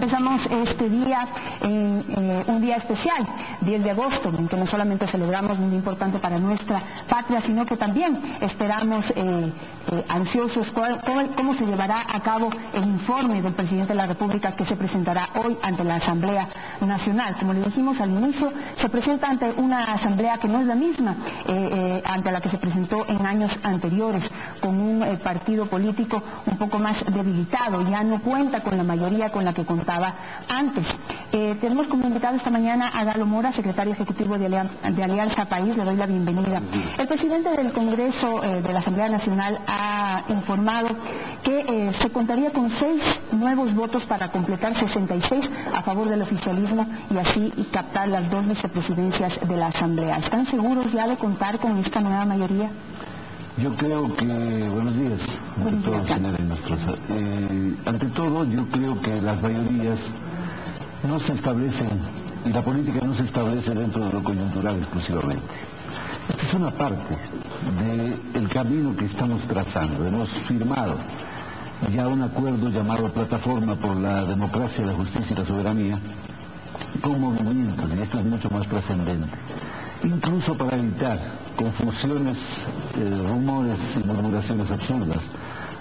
empezamos este día en un día especial, 10 de agosto, en que no solamente celebramos un día importante para nuestra patria, sino que también esperamos ansiosos cómo se llevará a cabo el informe del presidente de la República que se presentará hoy ante la Asamblea Nacional. Como le dijimos al inicio, se presenta ante una asamblea que no es la misma ante la que se presentó en años anteriores, con un partido político un poco más debilitado, ya no cuenta con la mayoría con la que contaba antes. Tenemos como invitado esta mañana a Galo Mora, secretario ejecutivo de Alianza País. Le doy la bienvenida. El presidente del Congreso de la Asamblea Nacional ha informado que se contaría con 6 nuevos votos para completar 66 a favor del oficialismo y así captar las 2 vicepresidencias de la Asamblea. ¿Están seguros ya de contar con esta nueva mayoría? Yo creo que, buenos días, ante todo, señora Nostroza. Ante todo, yo creo que las mayorías no se establecen, y la política no se establece dentro de lo coyuntural exclusivamente. Esta es una parte del camino que estamos trazando. Hemos firmado ya un acuerdo llamado Plataforma por la Democracia, la Justicia y la Soberanía, con movimientos, y esto es mucho más trascendente, incluso para evitar confusiones, rumores y murmuraciones absurdas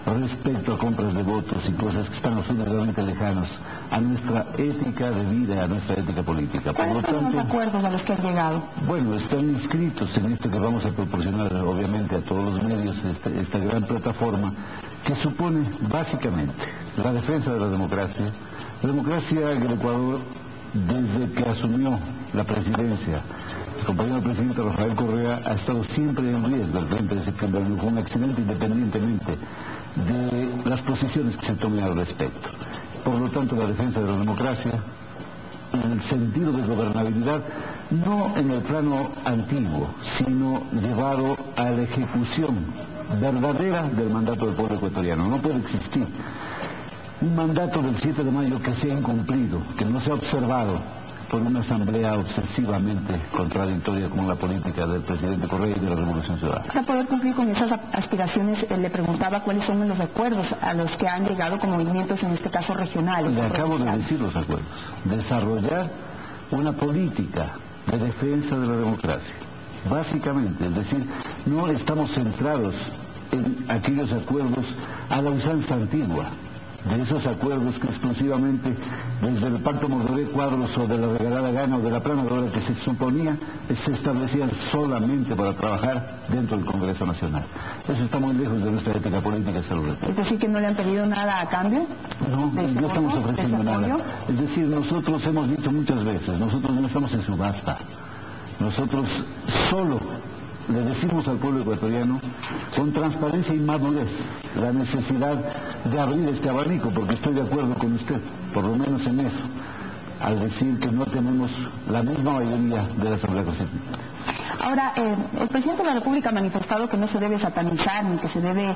respecto a compras de votos y cosas que están absolutamente lejanos a nuestra ética de vida, a nuestra ética política. ¿Cuáles son los acuerdos a los que han llegado? Bueno, están inscritos en esto que vamos a proporcionar obviamente a todos los medios, esta gran plataforma que supone básicamente la defensa de la democracia en el Ecuador desde que asumió la presidencia. El compañero presidente Rafael Correa ha estado siempre en riesgo al frente de septiembre, fue un accidente independientemente de las posiciones que se tomen al respecto. Por lo tanto, la defensa de la democracia, en el sentido de gobernabilidad, no en el plano antiguo, sino llevado a la ejecución verdadera del mandato del pueblo ecuatoriano. No puede existir un mandato del 7 de mayo que sea incumplido, que no sea observado por una asamblea obsesivamente contradictoria como la política del presidente Correa y de la Revolución Ciudadana. Para poder cumplir con esas aspiraciones, le preguntaba cuáles son los acuerdos a los que han llegado con movimientos, en este caso regionales. Le acabo de decir los acuerdos. Desarrollar una política de defensa de la democracia. Básicamente, es decir, no estamos centrados en aquellos acuerdos a la usanza antigua, de esos acuerdos que exclusivamente desde el Pacto Mordoré Cuadros o de la regalada gana o de la plana de obra que se suponía se establecían solamente para trabajar dentro del Congreso Nacional. Eso está muy lejos de nuestra ética política saludable. ¿Es decir que no le han pedido nada a cambio? No, no estamos ofreciendo nada. Es decir, nosotros hemos dicho muchas veces, nosotros no estamos en subasta. Nosotros solo le decimos al pueblo ecuatoriano con transparencia y madurez la necesidad de abrir este abanico, porque estoy de acuerdo con usted, por lo menos en eso, al decir que no tenemos la misma mayoría de la Asamblea Constituyente. Ahora, el presidente de la República ha manifestado que no se debe satanizar ni que se debe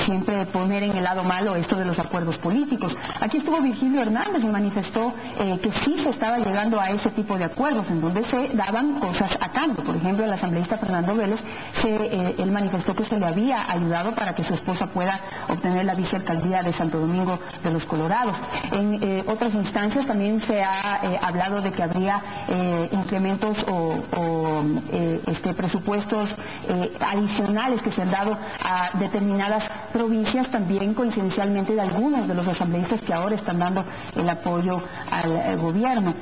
siempre poner en el lado malo esto de los acuerdos políticos. Aquí estuvo Virgilio Hernández y manifestó que sí se estaba llegando a ese tipo de acuerdos en donde se daban cosas a cambio. Por ejemplo, el asambleísta Fernando Vélez, él manifestó que se le había ayudado para que su esposa pueda obtener la vicealcaldía de Santo Domingo de los Colorados. En otras instancias también se ha hablado de que habría incrementos o presupuestos adicionales que se han dado a determinadas provincias, también coincidencialmente de algunos de los asambleístas que ahora están dando el apoyo al gobierno.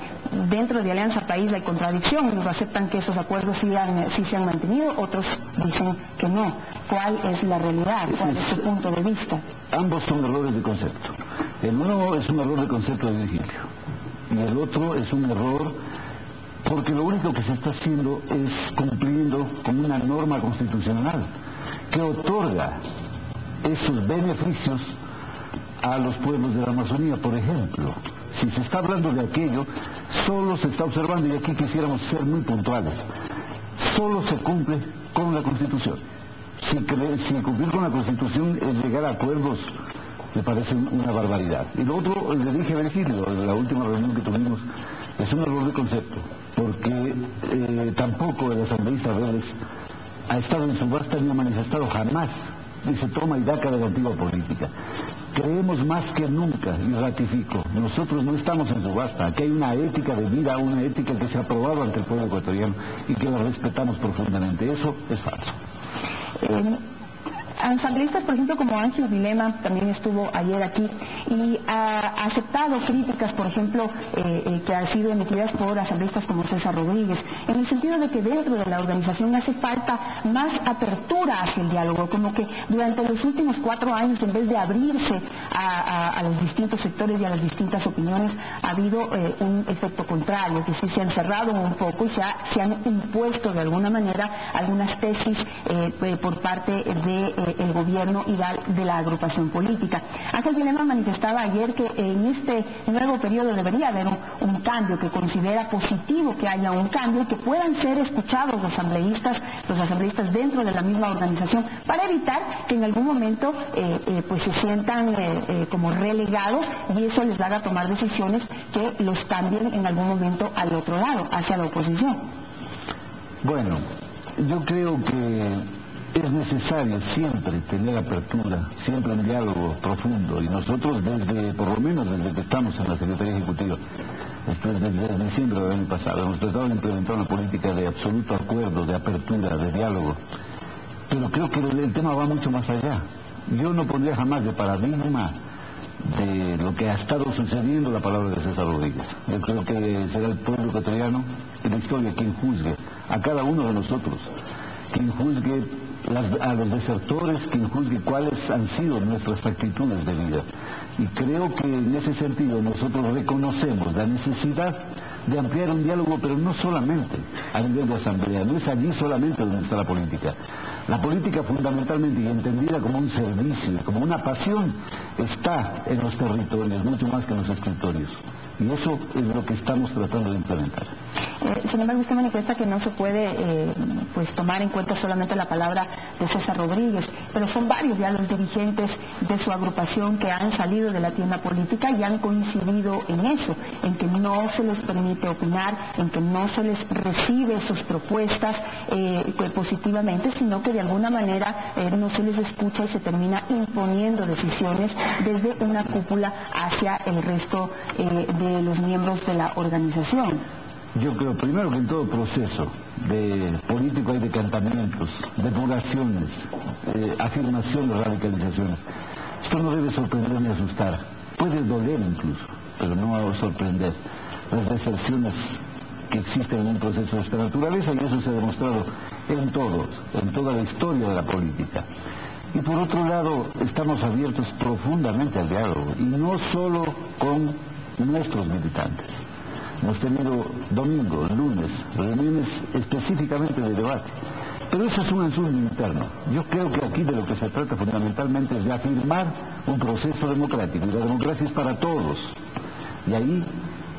Dentro de Alianza País hay contradicción, unos aceptan que esos acuerdos sí se han mantenido, otros dicen que no. ¿Cuál es la realidad? ¿Cuál es su punto de vista? Ambos son errores de concepto. El uno es un error de concepto de Virgilio y el otro es un error porque lo único que se está haciendo es cumpliendo con una norma constitucional que otorga esos beneficios a los pueblos de la Amazonía. Por ejemplo, si se está hablando de aquello, solo se está observando, y aquí quisiéramos ser muy puntuales, solo se cumple con la Constitución. Si cumplir con la Constitución es llegar a acuerdos, me parece una barbaridad. Y lo otro, le dije a Virgilio, en la última reunión que tuvimos, es un error de concepto, porque tampoco el asambleísta Vélez ha estado en subasta ni ha manifestado jamás dice toma y daca de la antigua política. Creemos más que nunca, y ratifico, nosotros no estamos en subasta, aquí hay una ética de vida, una ética que se ha aprobado ante el pueblo ecuatoriano y que la respetamos profundamente. Eso es falso. Asambleístas, por ejemplo, como Ángel Vilema, también estuvo ayer aquí y ha aceptado críticas, por ejemplo, que han sido emitidas por asambleístas como César Rodríguez, en el sentido de que dentro de la organización hace falta más apertura hacia el diálogo, como que durante los últimos 4 años, en vez de abrirse a los distintos sectores y a las distintas opiniones, ha habido un efecto contrario, es decir, se han cerrado un poco y se han impuesto de alguna manera algunas tesis por parte de el gobierno y de la agrupación política. Ángel Vilema manifestaba ayer que en este nuevo periodo debería haber un cambio, que considera positivo que haya un cambio y que puedan ser escuchados los asambleístas dentro de la misma organización, para evitar que en algún momento pues se sientan como relegados y eso les haga tomar decisiones que los cambien en algún momento al otro lado, hacia la oposición. Bueno, yo creo que es necesario siempre tener apertura, siempre un diálogo profundo, y nosotros por lo menos desde que estamos en la Secretaría Ejecutiva, desde diciembre del año pasado, hemos tratado de implementar una política de absoluto acuerdo, de apertura, de diálogo, pero creo que el tema va mucho más allá. Yo no pondría jamás de paradigma de lo que ha estado sucediendo la palabra de César Rodríguez. Yo creo que será el pueblo ecuatoriano y la historia quien juzgue a cada uno de nosotros, quien juzgue a los desertores, quien juzgue cuáles han sido nuestras actitudes de vida. Y creo que en ese sentido nosotros reconocemos la necesidad de ampliar un diálogo, pero no solamente a nivel de asamblea, no es allí solamente donde está la política. La política fundamentalmente y entendida como un servicio, como una pasión, está en los territorios, mucho más que en los escritorios. Y eso es lo que estamos tratando de implementar. Sin embargo, usted manifiesta que no se puede pues tomar en cuenta solamente la palabra de César Rodríguez, pero son varios ya los dirigentes de su agrupación que han salido de la tienda política y han coincidido en eso, en que no se les permite opinar, en que no se les recibe sus propuestas positivamente, sino que de alguna manera no se les escucha y se termina imponiendo decisiones desde una cúpula hacia el resto de los miembros de la organización. Yo creo primero que en todo proceso de político hay decantamientos, depuraciones, afirmaciones, radicalizaciones. Esto no debe sorprender ni asustar, puede doler incluso, pero no sorprender. Las deserciones que existen en un proceso de esta naturaleza, y eso se ha demostrado en toda la historia de la política. Y por otro lado, estamos abiertos profundamente al diálogo, y no solo con nuestros militantes. Hemos tenido domingo, lunes, reuniones específicamente de debate. Pero eso es un asunto interno. Yo creo que aquí de lo que se trata fundamentalmente es de afirmar un proceso democrático. Y la democracia es para todos. Y ahí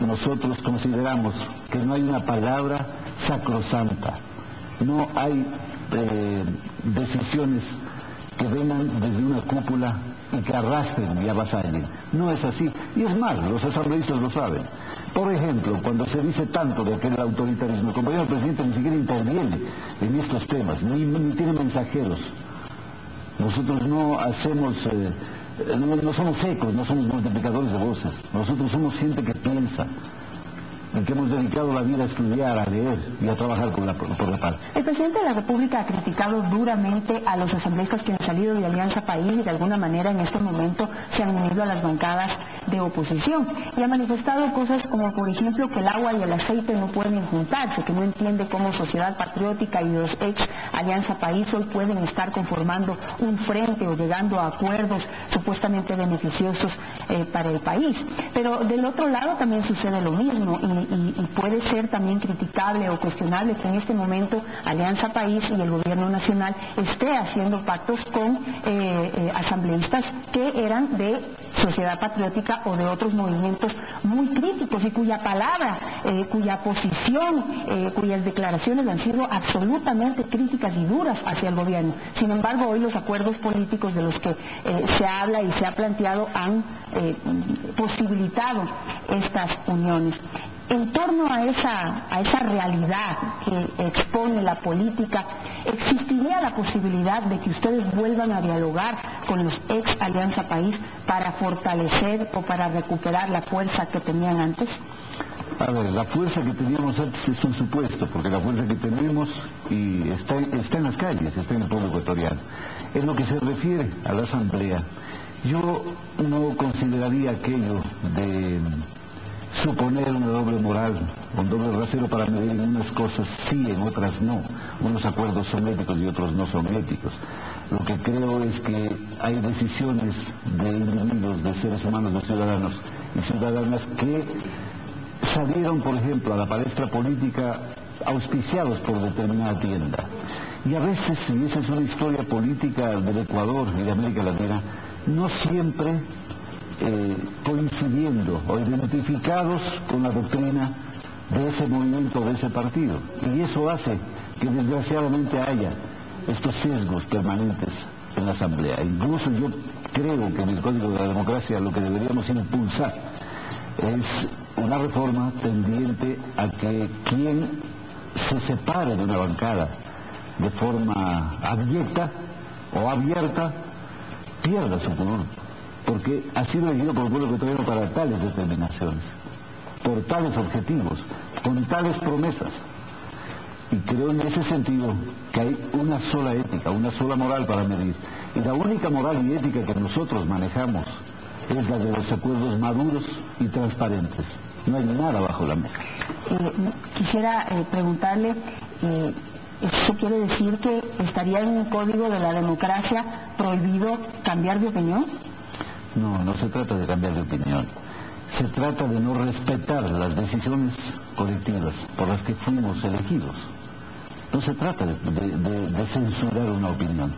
nosotros consideramos que no hay una palabra sacrosanta. No hay decisiones que vengan desde una cúpula y que arrastren y avasallen. No es así. Y es más, los asambleístas lo saben. Por ejemplo, cuando se dice tanto de aquel autoritarismo, el compañero presidente ni siquiera interviene en estos temas, ni tiene mensajeros. Nosotros no hacemos, no somos ecos, no somos multiplicadores de voces. Nosotros somos gente que piensa, en que hemos dedicado la vida a estudiar, a leer y a trabajar por la paz. El presidente de la República ha criticado duramente a los asambleístas que han salido de Alianza País y de alguna manera en este momento se han unido a las bancadas de oposición. Y ha manifestado cosas como, por ejemplo, que el agua y el aceite no pueden juntarse, que no entiende cómo Sociedad Patriótica y los ex Alianza País hoy pueden estar conformando un frente o llegando a acuerdos supuestamente beneficiosos para el país. Pero del otro lado también sucede lo mismo y puede ser también criticable o cuestionable que en este momento Alianza País y el gobierno nacional esté haciendo pactos con asambleístas que eran de Sociedad Patriótica o de otros movimientos muy críticos y cuya palabra, cuya posición, cuyas declaraciones han sido absolutamente críticas y duras hacia el gobierno. Sin embargo, hoy los acuerdos políticos de los que se habla y se ha planteado han posibilitado estas uniones. En torno a esa realidad que expone la política, ¿Existiría la posibilidad de que ustedes vuelvan a dialogar con los ex Alianza País para fortalecer o para recuperar la fuerza que tenían antes? A ver, la fuerza que teníamos antes es un supuesto, porque la fuerza que tenemos y está en las calles, está en el pueblo ecuatoriano. En lo que se refiere a la Asamblea, yo no consideraría aquello de suponer una doble moral, un doble rasero para medir en unas cosas sí, en otras no. Unos acuerdos son éticos y otros no son éticos. Lo que creo es que hay decisiones de individuos, de seres humanos, de ciudadanos y ciudadanas que salieron, por ejemplo, a la palestra política auspiciados por determinada tienda. Y a veces, y esa es una historia política del Ecuador y de América Latina, no siempre coincidiendo o identificados con la doctrina de ese movimiento, de ese partido. Y eso hace que desgraciadamente haya estos sesgos permanentes en la Asamblea. Incluso yo creo que en el Código de la Democracia lo que deberíamos impulsar es una reforma tendiente a que quien se separe de una bancada de forma abyecta o abierta pierda su curul, porque ha sido elegido por el pueblo ecuatoriano para tales determinaciones, por tales objetivos, con tales promesas. Y creo en ese sentido que hay una sola ética, una sola moral para medir. Y la única moral y ética que nosotros manejamos es la de los acuerdos maduros y transparentes. No hay nada bajo la mesa. Quisiera preguntarle, ¿eso quiere decir que estaría en un código de la democracia prohibido cambiar de opinión? No, no se trata de cambiar de opinión. Se trata de no respetar las decisiones colectivas por las que fuimos elegidos. No se trata de censurar una opinión.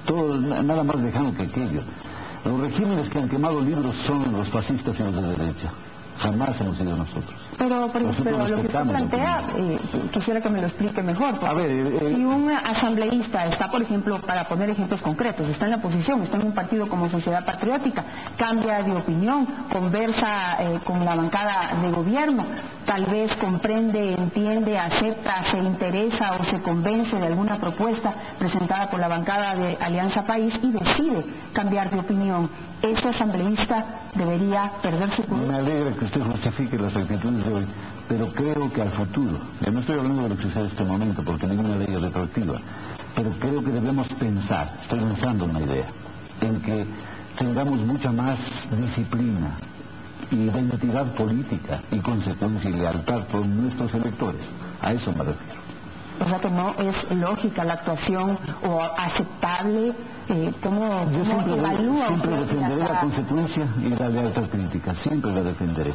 Todo, nada más lejano que aquello. Los regímenes que han quemado libros son los fascistas y los de derecha. Jamás hemos sido nosotros. Pero lo que usted plantea, quisiera que me lo explique mejor. A ver, si un asambleísta está, por ejemplo, para poner ejemplos concretos, está en la oposición, está en un partido como Sociedad Patriótica, cambia de opinión, conversa con la bancada de gobierno, tal vez comprende, entiende, acepta, se interesa o se convence de alguna propuesta presentada por la bancada de Alianza País y decide cambiar de opinión, ¿ese asambleísta debería perder su curul? Me alegra que usted justifique las actitudes de hoy, pero creo que al futuro, ya no estoy hablando de lo que sucede en este momento porque ninguna ley es retroactiva, pero creo que debemos pensar, estoy lanzando una idea, en que tengamos mucha más disciplina, identidad política y consecuencia y lealtad por nuestros electores. A eso me refiero. O sea que no es lógica la actuación o aceptable. ¿Cómo evalúa? Siempre defenderé la consecuencia y la lealtad crítica, siempre la defenderé.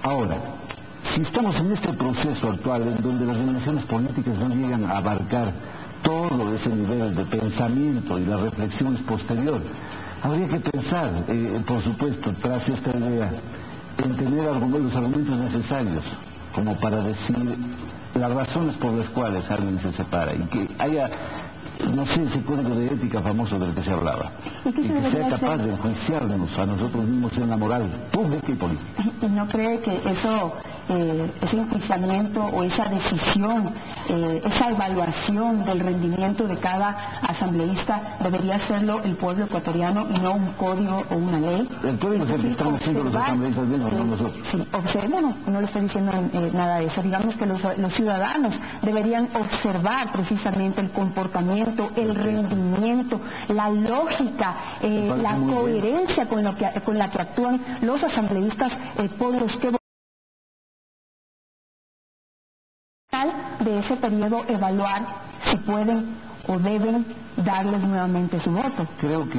Ahora, si estamos en este proceso actual en donde las dimensiones políticas no llegan a abarcar todo ese nivel de pensamiento y la reflexión es posterior, habría que pensar, por supuesto, tras esta idea, en tener los argumentos necesarios como para decir las razones por las cuales alguien se separa y que haya, no sé, ese código de ética famoso del que se hablaba y que sea capaz de enjuiciarnos a nosotros mismos en la moral pública y política. ¿Y no cree que ese enjuiciamiento o esa decisión, esa evaluación del rendimiento de cada asambleísta debería hacerlo el pueblo ecuatoriano y no un código o una ley? El código es el que están haciendo los asambleístas mismos, no nosotros. Sí, no le estoy diciendo nada de eso. Digamos que los ciudadanos deberían observar precisamente el comportamiento, el rendimiento, la lógica, la coherencia con la que actúan los asambleístas por los que de ese periodo evaluar si pueden o deben darles nuevamente su voto. Creo que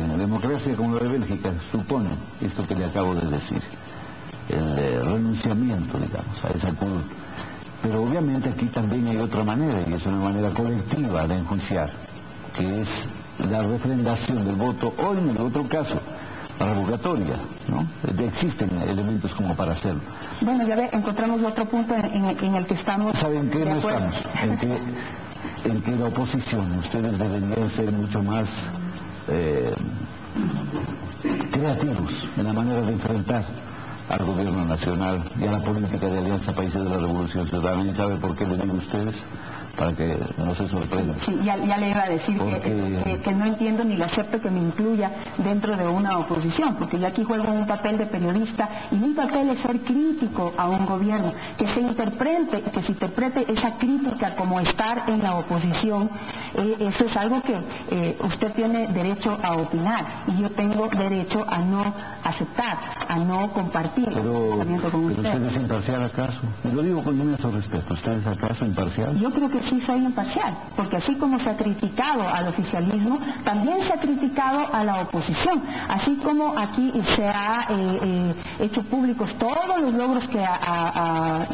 la democracia como la de Bélgica supone esto que le acabo de decir, el renunciamiento, digamos, a esa curul. Pero obviamente aquí también hay otra manera, y es una manera colectiva de enjuiciar, que es la refrendación del voto, o en el otro caso, la revocatoria, ¿no? Existen elementos como para hacerlo. Bueno, ya ve, encontramos otro punto en el que estamos. ¿Saben qué no estamos? En que la oposición, ustedes deberían ser mucho más creativos en la manera de enfrentar al gobierno nacional y a la política de Alianza Países de la Revolución Ciudadana. ¿Y sabe por qué le digo a ustedes? para que no se sorprendan. Sí, ya le iba a decir que no entiendo ni le acepto que me incluya dentro de una oposición, porque yo aquí juego un papel de periodista y mi papel es ser crítico a un gobierno, que se interprete esa crítica como estar en la oposición. Eso es algo que usted tiene derecho a opinar y yo tengo derecho a no aceptar, a no compartir el pensamiento con usted. ¿Pero usted es imparcial acaso? Y lo digo con inmenso respeto. ¿Usted es acaso imparcial? Yo creo que sí soy imparcial, porque así como se ha criticado al oficialismo, también se ha criticado a la oposición, así como aquí se ha hecho públicos todos los logros que ha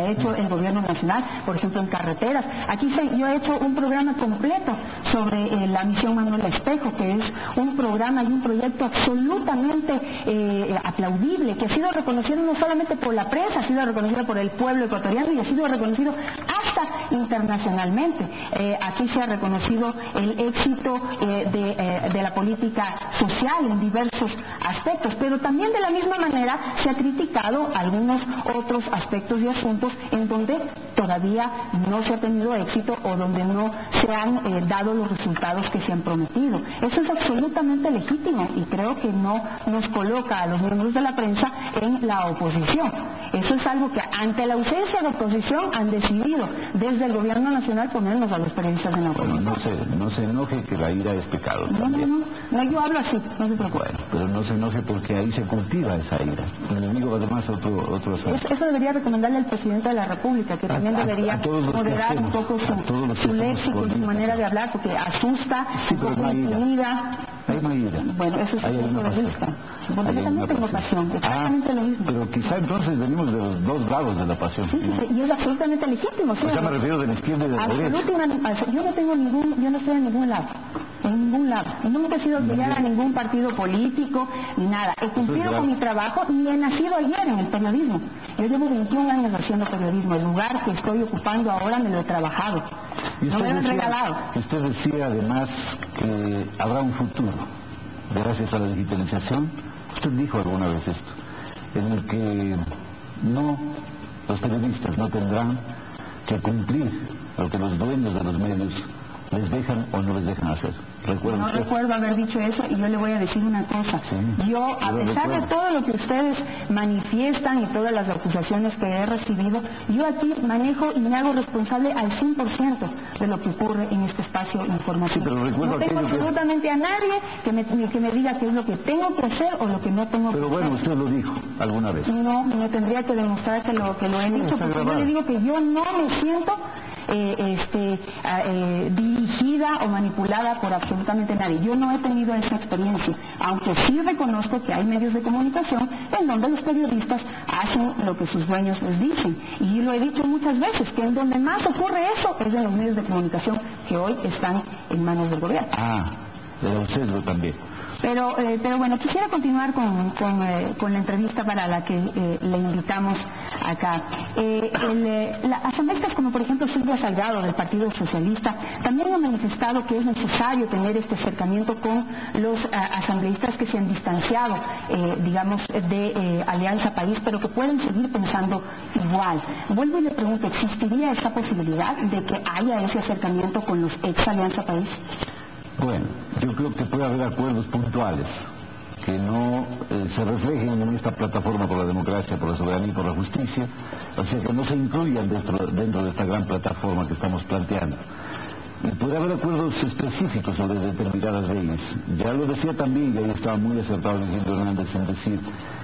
hecho el gobierno nacional, por ejemplo en carreteras. Aquí yo he hecho un programa completo sobre la misión Manuel Espejo, que es un programa y un proyecto absolutamente aplaudible, que ha sido reconocido no solamente por la prensa, ha sido reconocido por el pueblo ecuatoriano y ha sido reconocido hasta internacionalmente. Aquí se ha reconocido el éxito de la política social en diversos aspectos, pero también de la misma manera se ha criticado algunos otros aspectos y asuntos en donde todavía no se ha tenido éxito o donde no se han dado los resultados que se han prometido. Eso es absolutamente legítimo y creo que no nos coloca a los miembros de la prensa en la oposición. Eso es algo que ante la ausencia de oposición han decidido desde el gobierno nacional ponernos a los periodistas en la oposición. Bueno, no se enoje que la ira es pecado también. No, yo hablo así, no se preocupe. Bueno, pero no se enoje porque ahí se cultiva esa ira. El enemigo además otro asunto. Eso debería recomendarle al presidente de la República, que también debería moderar un poco su léxico y su manera de hablar, porque asusta, un poco intimida. Ahí no hay ira. Bueno, eso es un punto de vista. Bueno, yo también tengo pasión, exactamente lo mismo. Pero quizá entonces venimos de los dos lados de la pasión. Sí, y es absolutamente legítimo. ¿Sí? O sea, me refiero de la izquierda y de la derecha. Yo no estoy en ningún lado. En ningún lado. Nunca he sido afiliada a ningún partido político, ni nada. He cumplido con mi trabajo y he nacido ayer en el periodismo. Yo llevo 21 años haciendo periodismo. El lugar que estoy ocupando ahora me lo he trabajado. No me lo han regalado. Usted decía además que habrá un futuro gracias a la digitalización. Usted dijo alguna vez esto, en el que los periodistas no tendrán que cumplir lo que los dueños de los medios les dejan o no les dejan hacer. No recuerdo haber dicho eso y yo le voy a decir una cosa. Sí, yo, a pesar de todo lo que ustedes manifiestan y todas las acusaciones que he recibido, yo aquí manejo y me hago responsable al 100% de lo que ocurre en este espacio informativo. Sí, pero no tengo absolutamente a nadie que me diga qué es lo que tengo que hacer o lo que no tengo que hacer. Pero bueno, usted lo dijo alguna vez. No, me tendría que demostrar que lo he dicho, porque yo le digo que yo no me siento dirigida o manipulada por absolutamente nadie. Yo no he tenido esa experiencia, aunque sí reconozco que hay medios de comunicación en donde los periodistas hacen lo que sus dueños les dicen. Y lo he dicho muchas veces, que en donde más ocurre eso es en los medios de comunicación que hoy están en manos del gobierno. De un sesgo también. Pero bueno, quisiera continuar con la entrevista para la que le invitamos acá. Asambleístas como por ejemplo Silvia Salgado del Partido Socialista también han manifestado que es necesario tener este acercamiento con los asambleístas que se han distanciado, de Alianza País, pero que pueden seguir pensando igual. Vuelvo y le pregunto, ¿existiría esa posibilidad de que haya ese acercamiento con los ex Alianza País? Bueno, yo creo que puede haber acuerdos puntuales que no se reflejen en esta plataforma por la democracia, por la soberanía y por la justicia, o sea, que no se incluyan dentro de esta gran plataforma que estamos planteando. Y puede haber acuerdos específicos sobre determinadas leyes. Ya lo decía también, y ahí estaba muy acertado Virgilio Hernández en decir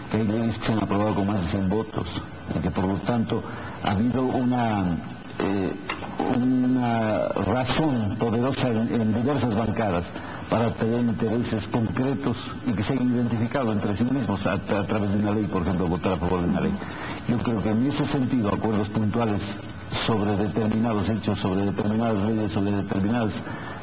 que hay leyes que se han aprobado con más de 100 votos, y que por lo tanto ha habido una razón poderosa en diversas bancadas para tener intereses concretos y que se hayan identificado entre sí mismos a través de una ley, por ejemplo, votar a favor de una ley. Yo creo que en ese sentido acuerdos puntuales sobre determinados hechos, sobre determinadas leyes, sobre determinadas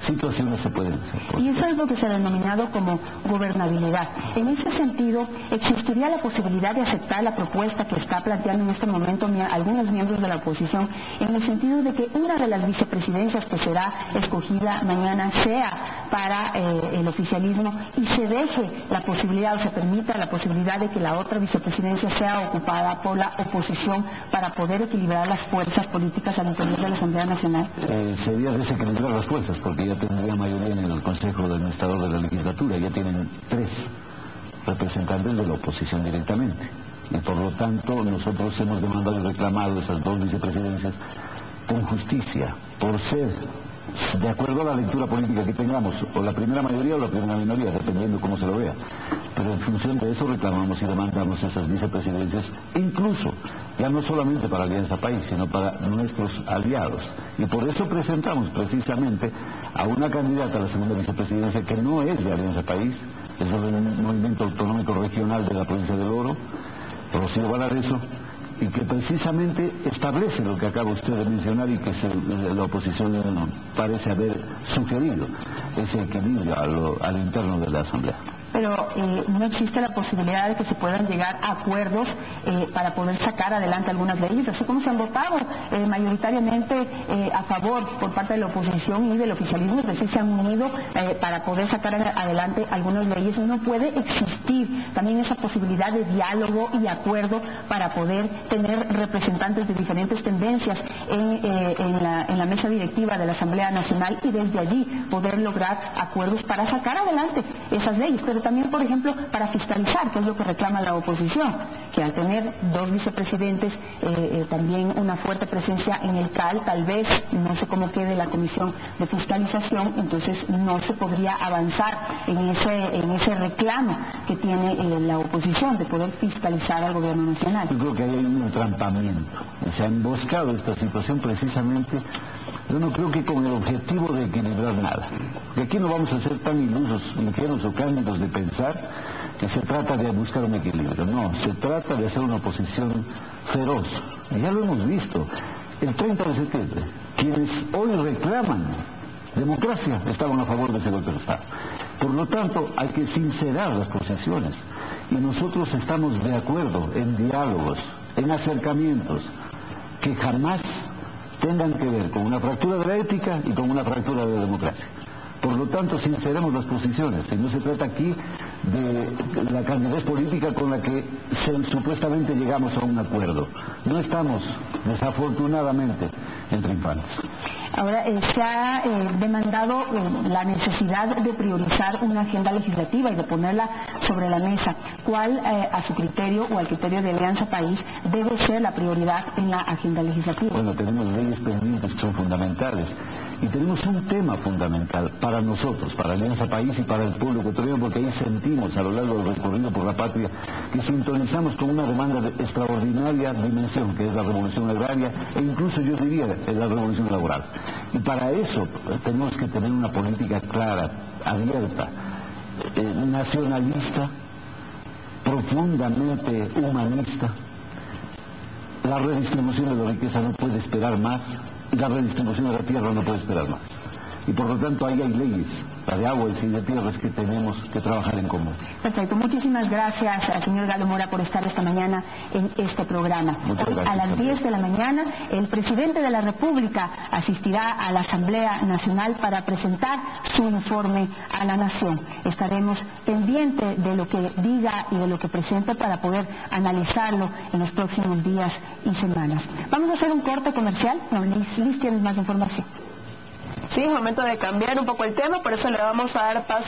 situaciones se pueden hacer. Y eso es lo que se ha denominado como gobernabilidad. En ese sentido, ¿existiría la posibilidad de aceptar la propuesta que está planteando en este momento algunos miembros de la oposición, en el sentido de que una de las vicepresidencias que será escogida mañana sea para el oficialismo y se deje la posibilidad o se permita la posibilidad de que la otra vicepresidencia sea ocupada por la oposición para poder equilibrar las fuerzas políticas al interior de la Asamblea Nacional? Sería desequilibrar las fuerzas, porque ya tendría mayoría en el Consejo de Administrador de la Legislatura, ya tienen 3 representantes de la oposición directamente. Y por lo tanto nosotros hemos demandado y reclamado esas 2 vicepresidencias con justicia, por ser, de acuerdo a la lectura política que tengamos, o la primera mayoría o la primera minoría, dependiendo cómo se lo vea. Pero en función de eso reclamamos y demandamos esas vicepresidencias, incluso, ya no solamente para Alianza País, sino para nuestros aliados. Y por eso presentamos precisamente a una candidata a la segunda vicepresidencia que no es de Alianza País, es del Movimiento Autonómico Regional de la provincia del Oro, Rocío Valareso, y que precisamente establece lo que acaba usted de mencionar y que la oposición parece haber sugerido, ese equilibrio a lo interno de la Asamblea. Pero no existe la posibilidad de que se puedan llegar a acuerdos para poder sacar adelante algunas leyes, así como se han votado mayoritariamente a favor por parte de la oposición y del oficialismo, es decir, se han unido para poder sacar adelante algunas leyes. No puede existir también esa posibilidad de diálogo y acuerdo para poder tener representantes de diferentes tendencias en la mesa directiva de la Asamblea Nacional y desde allí poder lograr acuerdos para sacar adelante esas leyes, pero también, por ejemplo, para fiscalizar, que es lo que reclama la oposición, que al tener 2 vicepresidentes, también una fuerte presencia en el CAL, tal vez, no sé cómo quede la comisión de fiscalización, entonces no se podría avanzar en ese reclamo que tiene la oposición de poder fiscalizar al gobierno nacional. Yo creo que hay un entrampamiento, se ha emboscado esta situación precisamente. Yo no creo que con el objetivo de equilibrar nada. Que aquí no vamos a ser tan ilusos, ligeros o cándidos de pensar que se trata de buscar un equilibrio. No, se trata de hacer una oposición feroz. Y ya lo hemos visto. El 30 de septiembre, quienes hoy reclaman democracia estaban a favor de ese golpe de Estado. Por lo tanto, hay que sincerar las posiciones. Y nosotros estamos de acuerdo en diálogos, en acercamientos, que jamás tengan que ver con una fractura de la ética y con una fractura de la democracia. Por lo tanto, sinceremos las posiciones, y no se trata aquí de la candidez política con la que supuestamente llegamos a un acuerdo. No estamos, desafortunadamente, entre infantes. Ahora, se ha demandado la necesidad de priorizar una agenda legislativa y de ponerla sobre la mesa. ¿Cuál, a su criterio o al criterio de Alianza País, debe ser la prioridad en la agenda legislativa? Bueno, tenemos leyes pendientes que son fundamentales. Y tenemos un tema fundamental para nosotros, para Alianza País y para el pueblo ecuatoriano, porque ahí sentimos a lo largo del recorrido por la patria que sintonizamos con una demanda de extraordinaria dimensión, que es la revolución agraria e incluso yo diría la revolución laboral. Y para eso tenemos que tener una política clara, abierta, nacionalista, profundamente humanista. La redistribución de la riqueza no puede esperar más. Y la redistribución de la tierra no puede esperar más. Y por lo tanto ahí hay leyes, la de aguas y de tierras, que tenemos que trabajar en común. Perfecto. Muchísimas gracias al señor Galo Mora por estar esta mañana en este programa. Gracias, a las 10 de la mañana el presidente de la República asistirá a la Asamblea Nacional para presentar su informe a la Nación. Estaremos pendientes de lo que diga y de lo que presente para poder analizarlo en los próximos días y semanas. Vamos a hacer un corte comercial. No, Liz, tienes más información. Sí, es momento de cambiar un poco el tema, por eso le vamos a dar paso